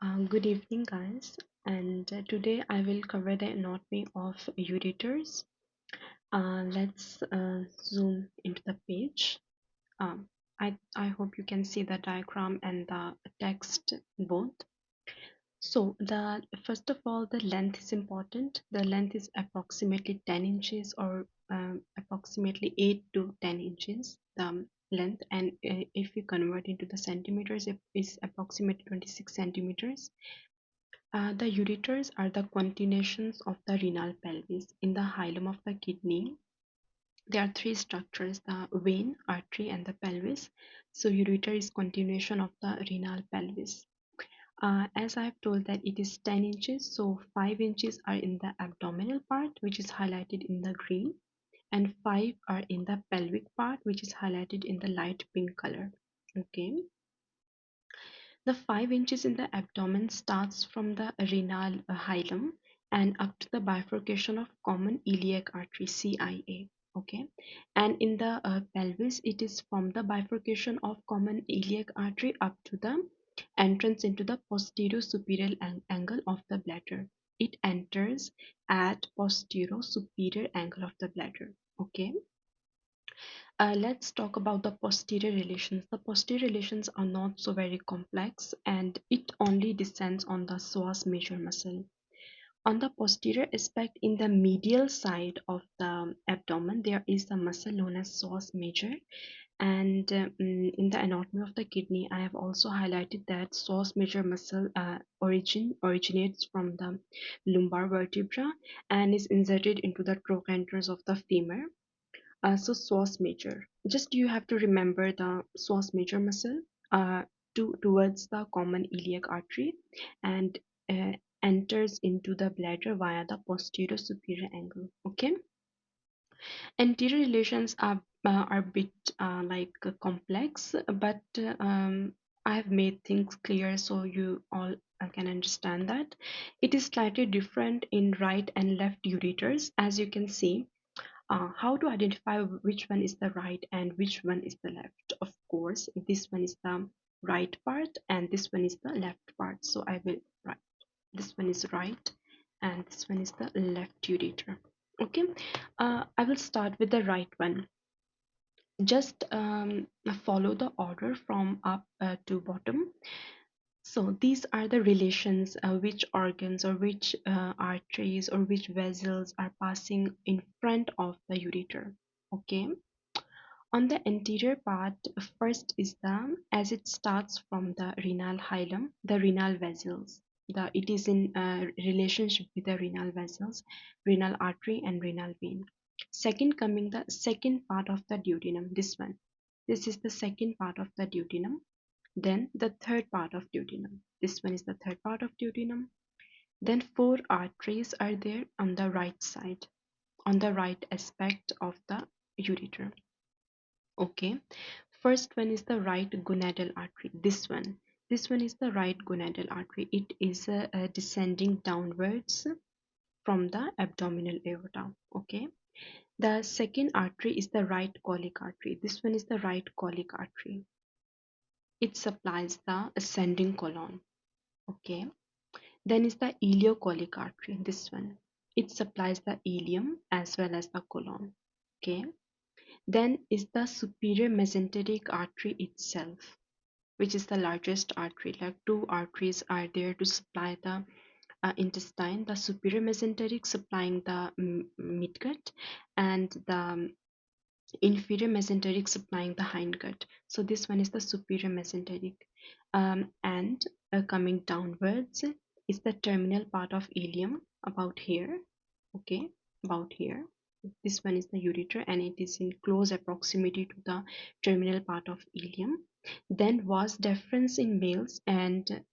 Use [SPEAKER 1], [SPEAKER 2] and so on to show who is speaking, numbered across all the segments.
[SPEAKER 1] Good evening, guys. And today I will cover the anatomy of ureters. Let's zoom into the page. I hope you can see the diagram and the text both. So the first of all, the length is important. The length is approximately 10 inches or approximately 8 to 10 inches. The length, and if you convert into the centimeters, it is approximately 26 centimeters. The ureters are the continuations of the renal pelvis. In the hilum of the kidney, there are three structures: the vein, artery, and the pelvis. So, ureter is continuation of the renal pelvis. As I have told that it is 10 inches, so 5 inches are in the abdominal part, which is highlighted in the green, and 5 are in the pelvic part, which is highlighted in the light pink color. Okay. The 5 inches in the abdomen starts from the renal hilum and up to the bifurcation of common iliac artery CIA. Okay, and in the pelvis, it is from the bifurcation of common iliac artery up to the entrance into the posterior superior angle of the bladder. It enters at posterior superior angle of the bladder. Okay. Let's talk about the posterior relations. The posterior relations are not so very complex, and it only descends on the psoas major muscle. On the posterior aspect, in the medial side of the abdomen, there is a muscle known as psoas major. And in the anatomy of the kidney, I have also highlighted that psoas major muscle originates from the lumbar vertebra and is inserted into the trochanters of the femur. So psoas major. Just you have to remember the psoas major muscle uh, towards the common iliac artery and uh, enters into the bladder via the posterior superior angle. Okay. Anterior relations are a bit complex, but I have made things clear so you all can understand that. It is slightly different in right and left ureters, as you can see. How to identify which one is the right and which one is the left? Of course, this one is the right part and this one is the left part. So I will write this one is right and this one is the left ureter. Okay, I will start with the right one. Just follow the order from up to bottom. So these are the relations, which organs or which arteries or which vessels are passing in front of the ureter. Okay. On the anterior part, first is the, as it starts from the renal hilum, the renal vessels. It is in relationship with the renal vessels, renal artery and renal vein. Second coming the second part of the duodenum, this one. This is the second part of the duodenum. Then the third part of duodenum. This one is the third part of duodenum. Then four arteries are there on the right side, on the right aspect of the ureter. Okay. First one is the right gonadal artery. This one is the right gonadal artery. It is descending downwards from the abdominal aorta. Okay. The second artery is the right colic artery. This one is the right colic artery. It supplies the ascending colon. Okay. Then is the ileocolic artery. This one. It supplies the ileum as well as the colon. Okay. Then is the superior mesenteric artery itself, which is the largest artery. Like two arteries are there to supply the intestine, the superior mesenteric supplying the midgut, and the inferior mesenteric supplying the hindgut. So this one is the superior mesenteric. And coming downwards is the terminal part of ileum, about here. Okay, about here. This one is the ureter and it is in close proximity to the terminal part of ileum. Then vas deferens in males and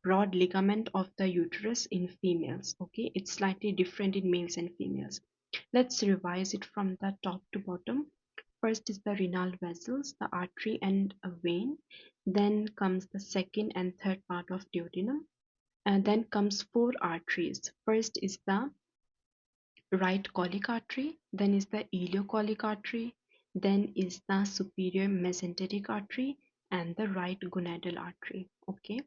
[SPEAKER 1] broad ligament of the uterus in females. Okay, it's slightly different in males and females. Let's revise it from the top to bottom. First is the renal vessels, the artery and a vein. Then comes the second and third part of duodenum. And then comes four arteries. First is the right colic artery, then is the ileocolic artery, then is the superior mesenteric artery, and the right gonadal artery. Okay.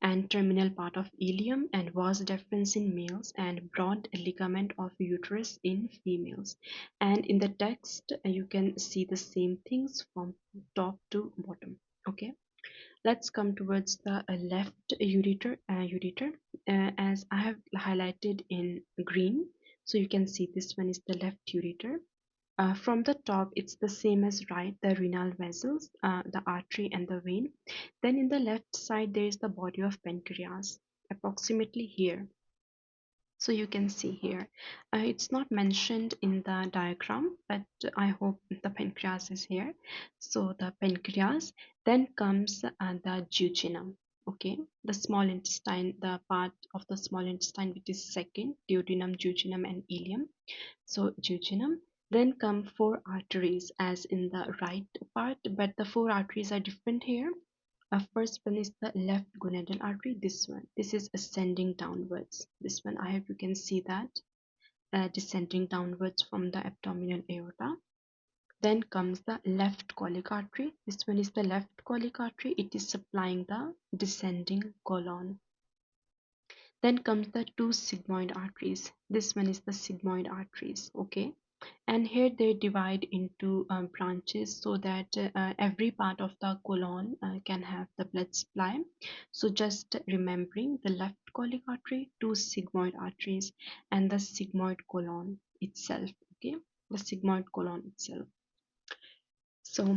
[SPEAKER 1] and terminal part of ileum, and vas deferens in males, and broad ligament of uterus in females. And in the text you can see the same things from top to bottom. Okay, let's come towards the left ureter, as I have highlighted in green. So you can see this one is the left ureter. From the top, it's the same as right, the renal vessels, the artery and the vein. Then in the left side, there is the body of pancreas, approximately here. So you can see here, it's not mentioned in the diagram, but I hope the pancreas is here. So the pancreas, then comes the jejunum. Okay, the small intestine, the part of the small intestine which is second, duodenum, jejunum, and ileum. So jejunum, then come four arteries as in the right part, but the four arteries are different here. First one is the left gonadal artery. This one, this is ascending downwards. This one, I hope you can see that, descending downwards from the abdominal aorta. Then comes the left colic artery. This one is the left colic artery. It is supplying the descending colon. Then comes the two sigmoid arteries. This one is the sigmoid arteries. Okay, and here they divide into branches so that every part of the colon can have the blood supply. So just remembering the left colic artery, two sigmoid arteries, and the sigmoid colon itself. Okay, the sigmoid colon itself. So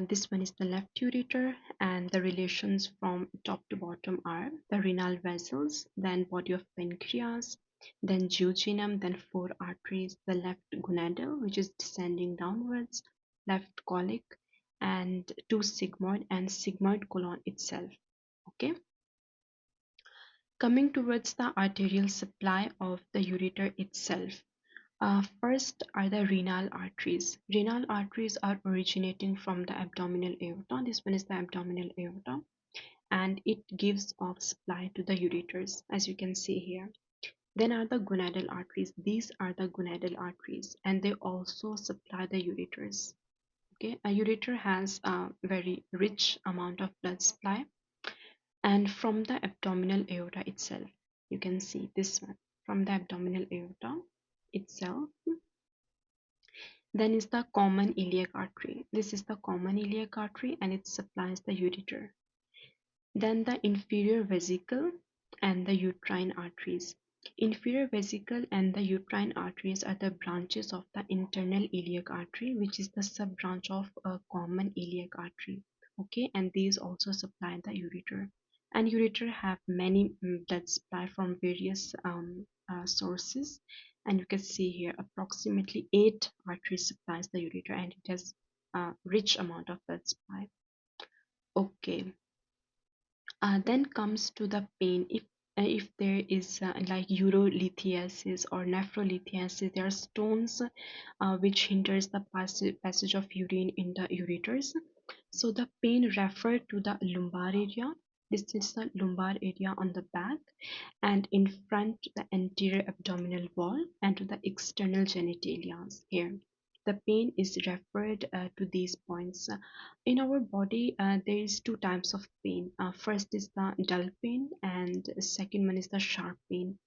[SPEAKER 1] this one is the left ureter, and the relations from top to bottom are the renal vessels, then body of pancreas, then jejunum, then four arteries, the left gonadal, which is descending downwards, left colic, and two sigmoid and sigmoid colon itself. Okay, coming towards the arterial supply of the ureter itself. First are the renal arteries. Renal arteries are originating from the abdominal aorta. This one is the abdominal aorta, and it gives off supply to the ureters, as you can see here. Then are the gonadal arteries. These are the gonadal arteries, and they also supply the ureters. Okay, a ureter has a very rich amount of blood supply, and from the abdominal aorta itself, you can see this one from the abdominal aorta itself. Then is the common iliac artery. This is the common iliac artery, and it supplies the ureter. Then the inferior vesicle and the uterine arteries. Inferior vesicle and the uterine arteries are the branches of the internal iliac artery, which is the sub branch of a common iliac artery. Okay, and these also supply the ureter. And ureter have many blood supply from various sources, and you can see here approximately 8 arteries supplies the ureter, and it has a rich amount of blood supply. Okay, then comes to the pain. If there is like urolithiasis or nephrolithiasis, there are stones which hinders the passage of urine in the ureters. So the pain referred to the lumbar area. This is the lumbar area on the back, and in front the anterior abdominal wall, and to the external genitalia here. The pain is referred to these points. In our body, there is two types of pain. First is the dull pain, and second one is the sharp pain.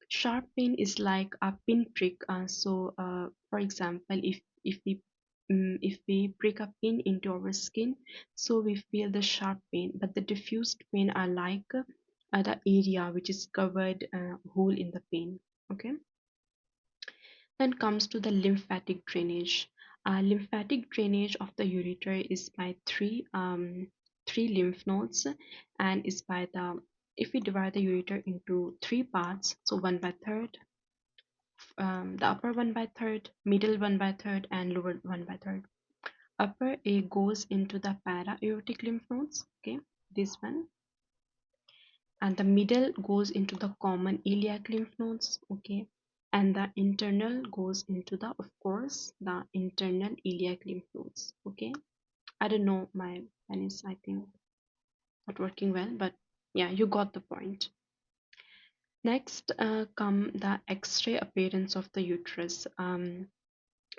[SPEAKER 1] Sharp pain is like a pinprick. For example, if we prick a pin into our skin, so we feel the sharp pain. But the diffused pain are like the area which is covered hole in the pain. Okay. Then comes to the lymphatic drainage. Lymphatic drainage of the ureter is by three lymph nodes, and is by the, if we divide the ureter into three parts, so one by third, the upper one by third, middle one by third, and lower one by third. Upper A goes into the para aortic lymph nodes, okay, this one, and the middle goes into the common iliac lymph nodes, okay, and the internal goes into the, of course, the internal iliac lymph nodes. Okay, I don't know, my pen is, I think, not working well, but yeah, you got the point. Next come the x-ray appearance of the uterus.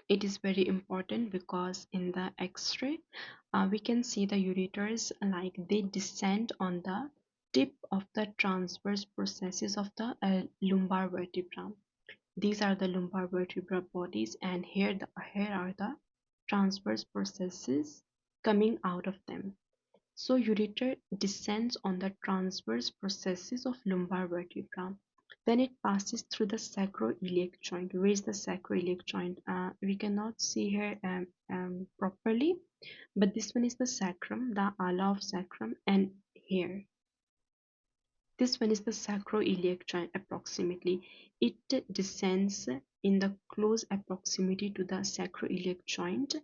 [SPEAKER 1] It is very important because in the x-ray we can see the ureters like they descend on the tip of the transverse processes of the lumbar vertebra. These are the lumbar vertebra bodies, and here are the transverse processes coming out of them. So ureter descends on the transverse processes of lumbar vertebra. Then it passes through the sacroiliac joint. Where is the sacroiliac joint? We cannot see here properly, but this one is the sacrum, the ala of sacrum, and here. This one is the sacroiliac joint approximately. It descends in the close proximity to the sacroiliac joint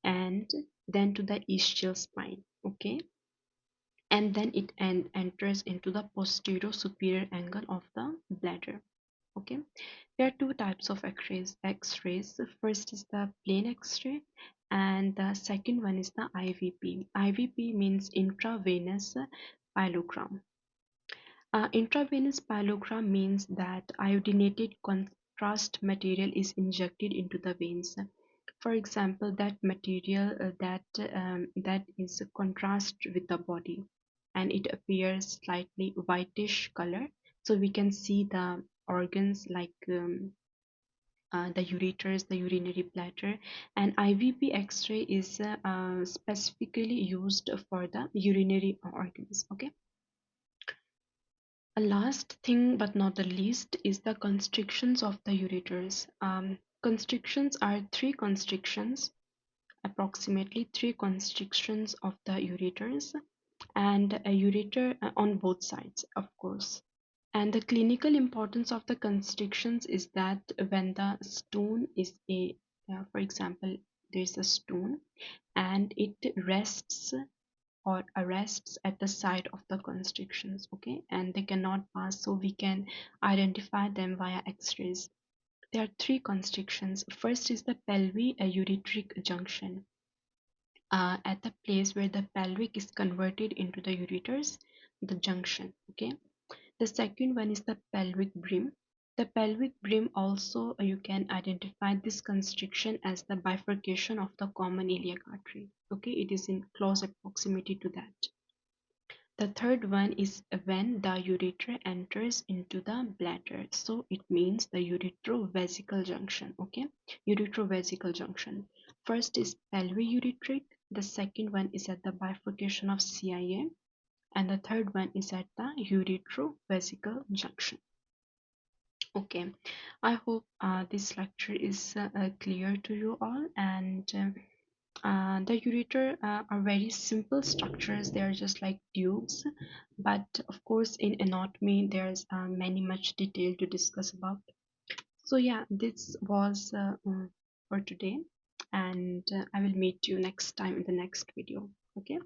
[SPEAKER 1] and then to the ischial spine. Okay, and then it enters into the posterior superior angle of the bladder. Okay, there are two types of x-rays. The first is the plain x-ray and the second one is the IVP. IVP means intravenous pyelogram. Intravenous pyelogram means that iodinated contrast material is injected into the veins. For example, that material that is contrast with the body, and it appears slightly whitish color. So we can see the organs like the ureters, the urinary bladder, and IVP X-ray is specifically used for the urinary organs. Okay. A last thing but not the least is the constrictions of the ureters. Constrictions are three constrictions, approximately three constrictions of the ureters, and a ureter on both sides, of course. And the clinical importance of the constrictions is that when the stone is for example, there's a stone and it rests or arrests at the site of the constrictions, okay, and they cannot pass, so we can identify them via x-rays. There are three constrictions. First is the pelvic ureteric junction, at the place where the pelvic is converted into the ureters, the junction. Okay, the second one is the pelvic brim. The pelvic brim also, you can identify this constriction as the bifurcation of the common iliac artery. Okay, it is in close proximity to that. The third one is when the ureter enters into the bladder. So it means the uretrovesical junction. Okay, uretrovesical junction. First is pelviureteric. The second one is at the bifurcation of CIA, and the third one is at the uretrovesical junction. Okay, I hope this lecture is clear to you all, and the ureter are very simple structures. They are just like tubes, but of course in anatomy there's many much detail to discuss about. So yeah, this was for today, and I will meet you next time in the next video. Okay.